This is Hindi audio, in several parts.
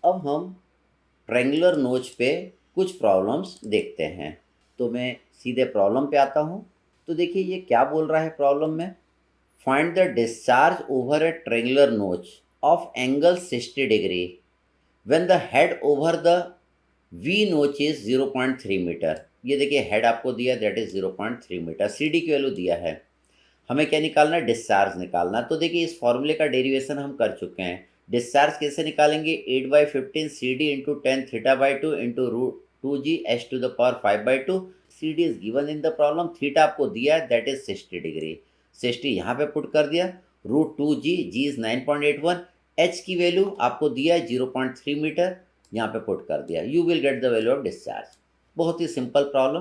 अब हम ट्रायंगुलर नोच पे कुछ प्रॉब्लम्स देखते हैं। तो मैं सीधे प्रॉब्लम पे आता हूँ। तो देखिए ये क्या बोल रहा है प्रॉब्लम में, find the discharge over a triangular notch of angle 60 degree when the head over the V notch is 0.3 metre. ये देखिए हेड आपको दिया that is 0.3 metre, C D की वैल्यू दिया है, हमें क्या निकालना है, डिस्चार्ज निकालना। तो देखिए इस फॉर्मूले का डेरिवेशन हम कर चुके हैं। डिस्चार्ज कैसे निकालेंगे, 8/15 C D into 10 θ/2 into √2g h⁵ C D is given in the problem, theta आपको दिया है दैट इज 60 डिग्री, 60 यहाँ पे पुट कर दिया, √2g, जी इज 9.81, एच की वैल्यू आपको दिया है 0.3 मीटर, यहाँ पे पुट कर दिया, you will get the value of discharge. बहुत ही सिंपल प्रॉब्लम,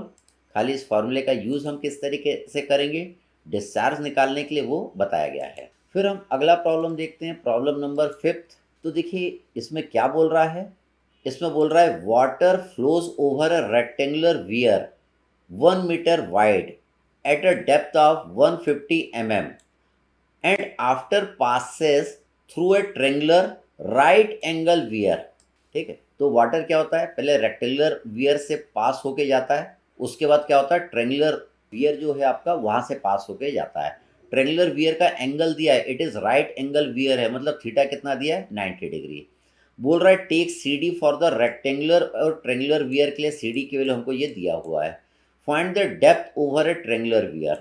खाली इस फॉर्मूले का यूज़ हम किस तरीके से करेंगे, डिस्चार्ज निकालने के लिए वो बताया गया है। फिर हम अगला प्रॉब्लम देखते हैं, प्रॉब्लम नंबर 5। तो देखिए इसमें क्या बोल रहा है, इसमें बोल रहा है water flows over a rectangular weir 1 metre wide at a depth of 150 mm and after passes through a triangular right angle weir. ठीक है, तो वाटर क्या होता है, पहले रेक्टेंगुलर वियर से पास होके जाता है, उसके बाद क्या होता है, ट्रेंगुलर वियर जो है आपका वहां से पास होके जाता है। ट्रेंगुलर वियर का एंगल दिया है, it is right angle wear है, मतलब थीटा कितना दिया है, 90 डिग्री। बोल रहा है take C D for the rectangular और ट्रेंगुलर वियर के लिए सी डी की वैल्यू हमको ये दिया हुआ है। Find the depth over A triangular wear,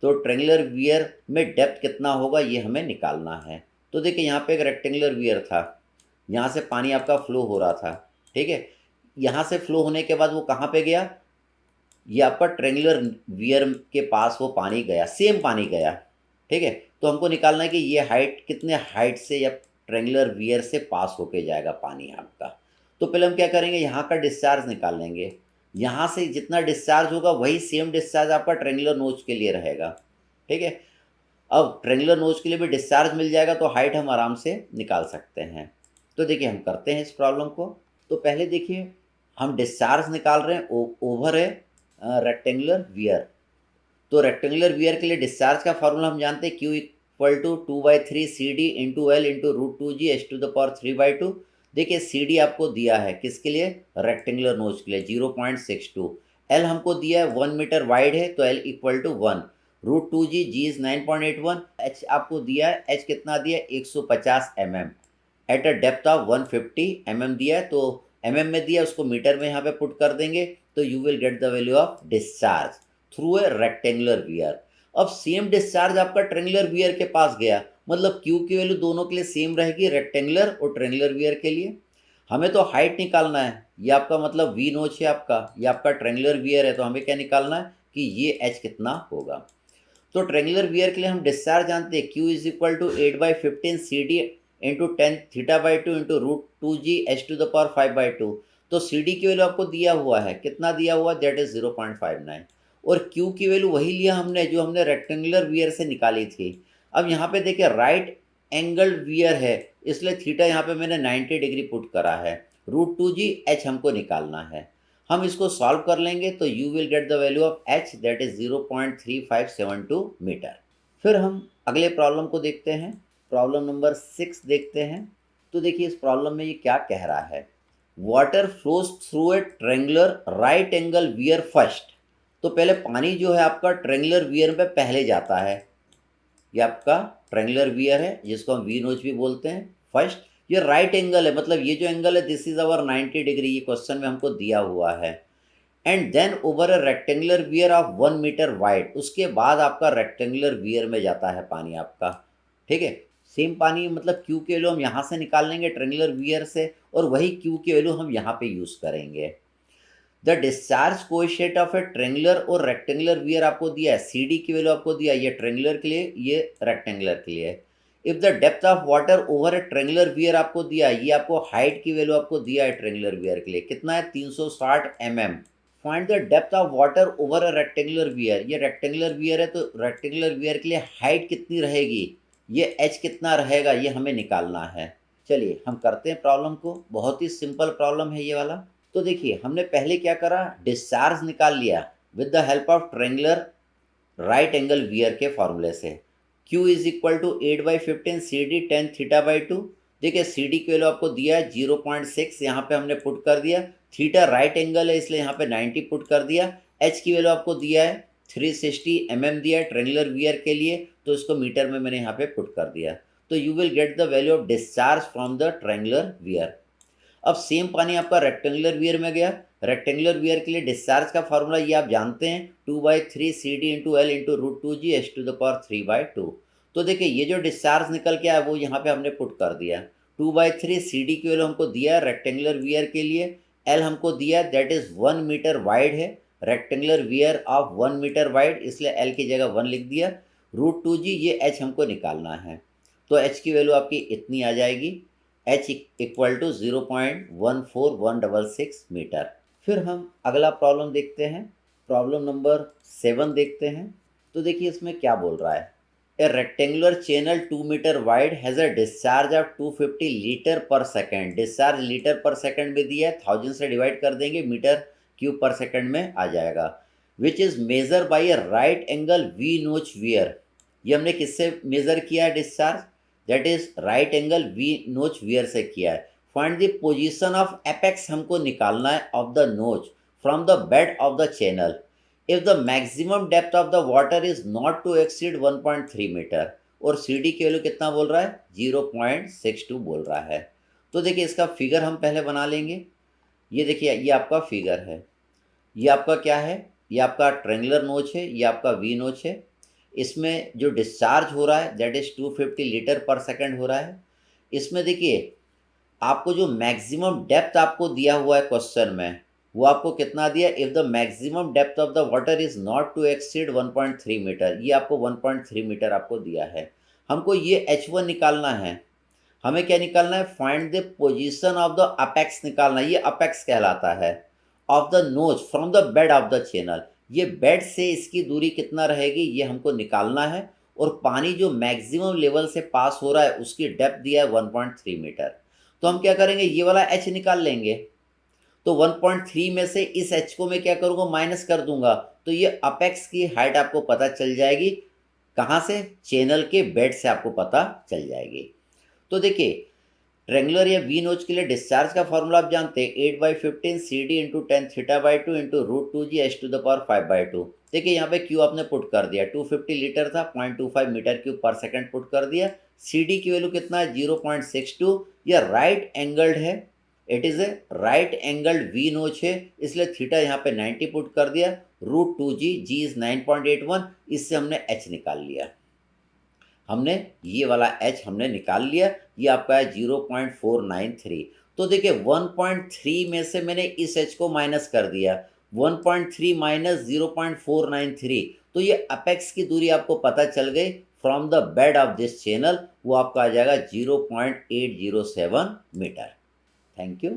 तो ट्रेंगुलर वियर में डेप्थ कितना होगा ये हमें निकालना है। तो देखिए यहाँ पे एक रेक्टेंगुलर वियर था, यहाँ से पानी आपका फ्लो हो रहा था, ठीक है, यहाँ से फ्लो होने के बाद वो कहाँ पे गया, ये आपका ट्रेंगुलर वियर के पास वो पानी गया, सेम पानी गया। ठीक है, तो हमको निकालना है कि ये हाइट कितने हाइट से या ट्रेंगुलर वियर से पास होके जाएगा पानी आपका। तो पहले हम क्या करेंगे, यहाँ का डिस्चार्ज निकाल लेंगे, यहाँ से जितना डिस्चार्ज होगा वही सेम डिस्चार्ज आपका ट्रेंगुलर नोच के लिए रहेगा। ठीक है, अब ट्रेंगुलर नोच के लिए भी डिस्चार्ज मिल जाएगा तो हाइट हम आराम से निकाल सकते हैं। तो देखिए हम करते हैं इस प्रॉब्लम को। तो पहले देखिए हम डिस्चार्ज निकाल रहे हैं ओवर है रेक्टेंगुलर वियर। तो रेक्टेंगुलर वियर के लिए डिस्चार्ज का फॉर्मूला हम जानते हैं, Q equal to 2/3 C D into L into √2g h⁴ देखिए सी डी आपको दिया है किसके लिए, रेक्टेंगुलर नोच के लिए 0.62, एल हमको दिया है 1 मीटर वाइड है तो L equal to 1, √2g, ji is 9.81, H आपको दिया है, एच कितना दिया है 150 mm eight a depth of 150 mm दिया है, तो mm में दिया उसको मीटर में यहाँ पे पुट कर देंगे, तो you will get the value of discharge through a rectangular wear. अब सेम डिस्चार्ज आपका ट्रेंगुलर वियर के पास गया, मतलब क्यू की वैल्यू दोनों के लिए सेम रहेगी, रेक्टेंगुलर और ट्रेंगुलर वियर के लिए। हमें तो हाइट निकालना है, ये आपका मतलब वी नोच है आपका, ये आपका ट्रेंगुलर वियर है, तो हमें क्या निकालना है कि ये एच कितना होगा। तो ट्रेंगुलर वियर के लिए हम डिस्चार्ज जानते हैं, Q is equal to 8/15 C D into 10 θ/2 into √2g h⁵ तो सी डी की वैल्यू आपको दिया हुआ है, कितना दिया हुआ, दैट इज 0.59, और Q की वैल्यू वही लिया हमने जो हमने रेक्टेंगुलर वियर से निकाली थी। अब यहाँ पे देखिए राइट एंगल वियर है, इसलिए थीटा यहाँ पे मैंने 90 डिग्री पुट करा है, √2g h हमको निकालना है। हम इसको सॉल्व कर लेंगे तो you will get the value of H that is 0.3572 metre. फिर हम अगले प्रॉब्लम को देखते हैं, प्रॉब्लम नंबर 6 देखते हैं। तो देखिए इस प्रॉब्लम में ये क्या कह रहा है, water flows through a triangular right angle wear first. तो पहले पानी जो है आपका ट्रेंगुलर वियर में पहले जाता है, ये आपका ट्रेंगुलर वियर है जिसको हम वी नोच भी बोलते हैं, फर्स्ट। ये राइट एंगल है, मतलब ये जो एंगल है दिस इज अवर 90 डिग्री, ये क्वेश्चन में हमको दिया हुआ है। And then over a rectangular weir of 1 metre wide, उसके बाद आपका रेक्टेंगुलर वियर में जाता है पानी आपका। ठीक है, सेम पानी मतलब क्यू की वैल्यू हम यहाँ से निकाल लेंगे ट्रेंगुलर वियर से, और वही क्यू की वैल्यू हम यहाँ पे यूज करेंगे। The discharge coefficient of A triangular और रेक्टेंगुलर वियर आपको दिया है, सी डी की वैल्यू आपको दिया है, ये ट्रेंगुलर के लिए ये रेक्टेंगुलर के लिए। If the depth of water over A triangular wear आपको दिया है, ये आपको हाइट की वैल्यू आपको दिया है ट्रेंगुलर वियर के लिए, कितना है 360 mm। Find the depth of water over a rectangular wear, ये रेक्टेंगुलर वियर है तो रेक्टेंगुलर वियर के लिए हाइट कितनी रहेगी, ये एच कितना रहेगा, ये हमें निकालना है। चलिए हम करते हैं प्रॉब्लम को, बहुत ही सिंपल प्रॉब्लम है ये वाला। तो देखिए हमने पहले क्या करा, डिस्चार्ज निकाल लिया with the help of triangular right angle weir के फॉर्मूले से। Q is equal to 8/15 C D 10 θ/2। देखिए सी डी की वैल्यू आपको दिया है 0.6, यहाँ पे हमने पुट कर दिया। थीटा राइट एंगल है इसलिए यहाँ पे 90 पुट कर दिया। एच की वैल्यू आपको दिया है 360 दिया है ट्रेंगुलर वियर के लिए, तो इसको मीटर में मैंने यहाँ पे पुट कर दिया। तो you will get the value of discharge from the triangular wear. अब सेम पानी आपका रेक्टेंगुलर वियर में गया। रेक्टेंगुलर वियर के लिए डिस्चार्ज का फॉर्मूला ये आप जानते हैं, 2/3 C D into L into root two g H to the power 3/2। तो देखिए ये जो डिस्चार्ज निकल के आया वो यहाँ पे हमने पुट कर दिया। 2/3 सी डी की वैल्यू हमको दिया है रेक्टेंगुलर वियर के लिए, एल हमको दिया दैट इज 1 मीटर वाइड है, rectangular weir of 1 metre wide, इसलिए एल की जगह 1 लिख दिया। रूट टू जी ये एच हमको निकालना है, तो एच की वैल्यू आपकी इतनी आ जाएगी, h इक्वल टू 0.14166 मीटर। फिर हम अगला प्रॉब्लम देखते हैं, प्रॉब्लम नंबर 7 देखते हैं। तो देखिए इसमें क्या बोल रहा है, a rectangular channel 2 metre wide has a discharge of 250 litre per second. Discharge litre per second में दिया है, 1000 से डिवाइड कर देंगे मीटर क्यूब पर सेकेंड में आ जाएगा। Which is measured by a right angle V notch weir. ये हमने किससे मेज़र किया है discharge, that is right angle V notch weir से किया है। Find the position of apex हमको निकालना है of the notch from the bed of the channel if the maximum depth of the water is not to exceed 1.3 metre. और सी डी की वैल्यू कितना बोल रहा है, 0.62 बोल रहा है। तो देखिए इसका फिगर हम पहले बना लेंगे। ये देखिए ये आपका फिगर है, ये आपका क्या है, ये आपका ट्रेंगुलर नोच है, ये आपका वी नोच है। इसमें जो डिस्चार्ज हो रहा है दैट इज़ 250 लीटर पर सेकंड हो रहा है। इसमें देखिए आपको जो मैक्सिमम डेप्थ आपको दिया हुआ है क्वेश्चन में, वो आपको कितना दिया, if the maximum depth of the water is not to exceed 1.3 metre, ये आपको 1.3 मीटर आपको दिया है। हमको ये H1 निकालना है। हमें क्या निकालना है, find the position of the apex निकालना है, ये अपेक्स कहलाता है, of the nose from the bed of the channel. ये बेड से इसकी दूरी कितना रहेगी ये हमको निकालना है। और पानी जो मैक्सिमम लेवल से पास हो रहा है उसकी डेप्थ दिया है 1.3 मीटर। तो हम क्या करेंगे, ये वाला एच निकाल लेंगे। तो 1.3 में से इस एच को मैं क्या करूँगा, माइनस कर दूंगा। तो ये अपेक्स की हाइट आपको पता चल जाएगी, कहाँ से, चैनल के बेड से आपको पता चल जाएगी। तो देखिए ट्रेंगुलर या वी नोच के लिए डिस्चार्ज का फॉर्मूला आप जानते हैं, 8/15 सी डी इंटू 10 थीटा/2 into root two g H to the power 5/2। देखिए यहाँ पे क्यू आपने पुट कर दिया, 250 लीटर था, 0.25 मीटर क्यूब पर सेकंड पुट कर दिया। सी डी की वैल्यू कितना है, 0.62। यह राइट एंगल्ड है, it is a right angled V notch है, इसलिए थीटा यहाँ पे 90 पुट कर दिया। Root two g, g is 9.81, इससे हमने एच निकाल लिया। हमने ये वाला एच हमने निकाल लिया, ये आपका है 0.493। तो देखिए 1.3 में से मैंने इस एच को माइनस कर दिया, 1.3 माइनस 0.493, तो ये अपेक्स की दूरी आपको पता चल गई from the bed of this channel, वो आपका आ जाएगा 0.807 मीटर। Thank you.